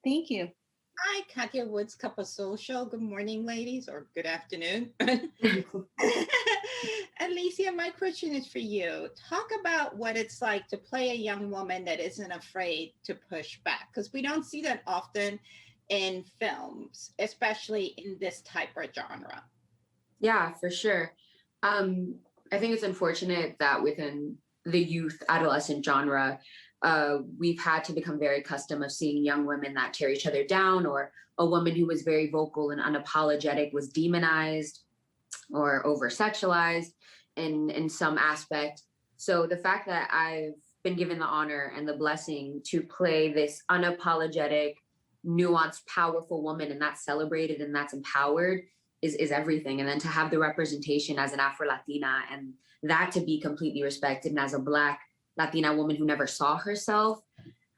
Thank you. Hi, Katya Woods, Cup of Social. Good morning, ladies, or good afternoon. Alicia, my question is for you. Talk about what it's like to play a young woman that isn't afraid to push back, because we don't see that often in films, especially in this type of genre. Yeah, for sure. Um, I think it's unfortunate that within the youth adolescent genre, we've had to become very accustomed of seeing young women that tear each other down, or a woman who was very vocal and unapologetic was demonized or over sexualized in some aspect. So the fact that I've been given the honor and the blessing to play this unapologetic, nuanced, powerful woman, and that's celebrated and that's empowered is everything. And then to have the representation as an Afro-Latina, and that to be completely respected, and as a Black Latina woman who never saw herself,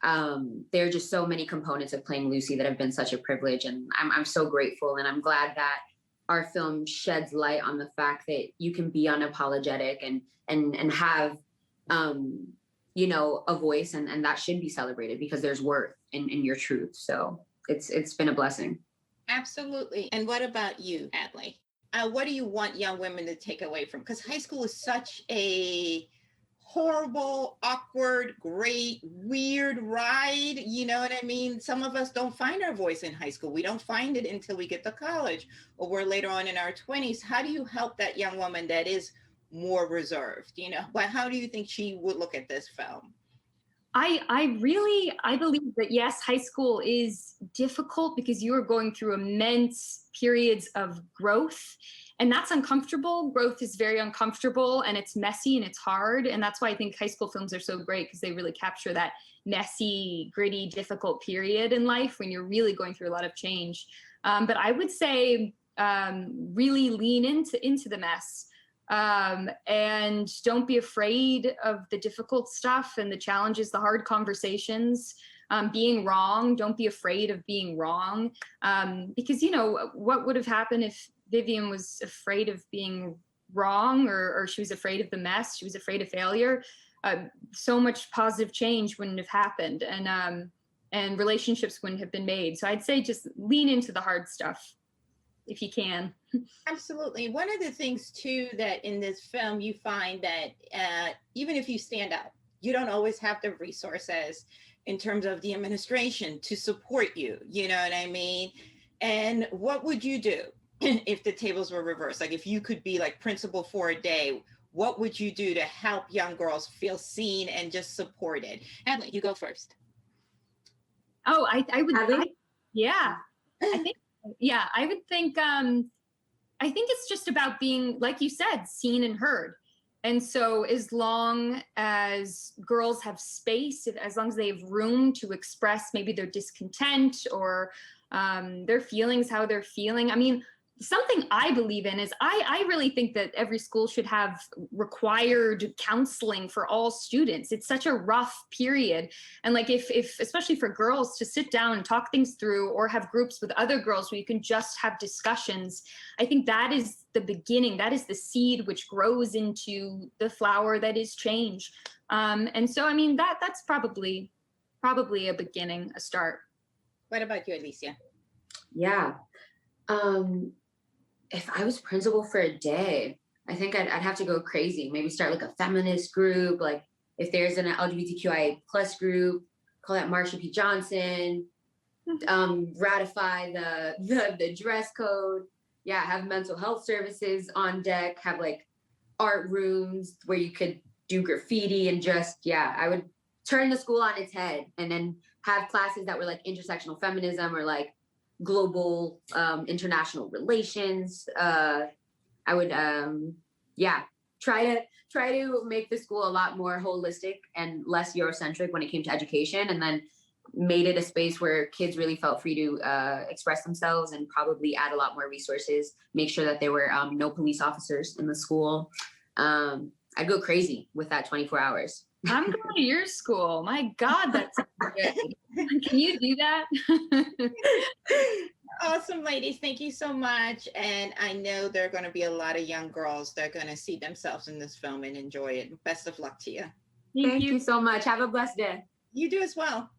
there are just so many components of playing Lucy that have been such a privilege. And I'm so grateful. And I'm glad that our film sheds light on the fact that you can be unapologetic and have, a voice, and that should be celebrated because there's worth in your truth. So it's been a blessing. Absolutely. And what about you, Adley? What do you want young women to take away from? Because high school is such a horrible, awkward, great, weird ride. You know what I mean? Some of us don't find our voice in high school. We don't find it until we get to college, or we're later on in our 20s. How do you help that young woman that is more reserved? But how do you think she would look at this film? I believe that yes, high school is difficult because you are going through immense periods of growth, and that's uncomfortable. Growth is very uncomfortable, and it's messy and it's hard. And that's why I think high school films are so great, because they really capture that messy, gritty, difficult period in life when you're really going through a lot of change. But I would say really lean into the mess. And don't be afraid of the difficult stuff and the challenges, the hard conversations, being wrong. Don't be afraid of being wrong. Because, what would have happened if Vivian was afraid of being wrong, or she was afraid of the mess, she was afraid of failure? So much positive change wouldn't have happened, and relationships wouldn't have been made. So I'd say just lean into the hard stuff if you can. Absolutely. One of the things too, that in this film you find that even if you stand out, you don't always have the resources in terms of the administration to support you. You know what I mean? And what would you do if the tables were reversed? Like, if you could be like principal for a day, what would you do to help young girls feel seen and just supported? Adley, you go first. Oh, I would. Yeah. I would think, I think it's just about being, like you said, seen and heard. And so as long as girls have space, as long as they have room to express maybe their discontent or their feelings, how they're feeling. I mean, something I believe in is I really think that every school should have required counseling for all students. It's such a rough period. And like if especially for girls, to sit down and talk things through, or have groups with other girls where you can just have discussions, I think that is the beginning. That is the seed which grows into the flower that is change. And so, I mean, that's probably a beginning, a start. What about you, Alicia? Yeah. If I was principal for a day, I think I'd have to go crazy. Maybe start like a feminist group. Like if there's an LGBTQIA plus group, call that Marsha P. Johnson, ratify the dress code. Yeah, have mental health services on deck, have like art rooms where you could do graffiti, and just, I would turn the school on its head, and then have classes that were like intersectional feminism or like global international relations. I would try to make the school a lot more holistic and less Eurocentric when it came to education, and then made it a space where kids really felt free to express themselves, and probably add a lot more resources, make sure that there were no police officers in the school. I'd go crazy with that 24 hours. I'm going to your school. My God, that's good. Can you do that? Awesome, ladies. Thank you so much. And I know there are going to be a lot of young girls that are going to see themselves in this film and enjoy it. Best of luck to you. Thank you so much. Have a blessed day. You do as well.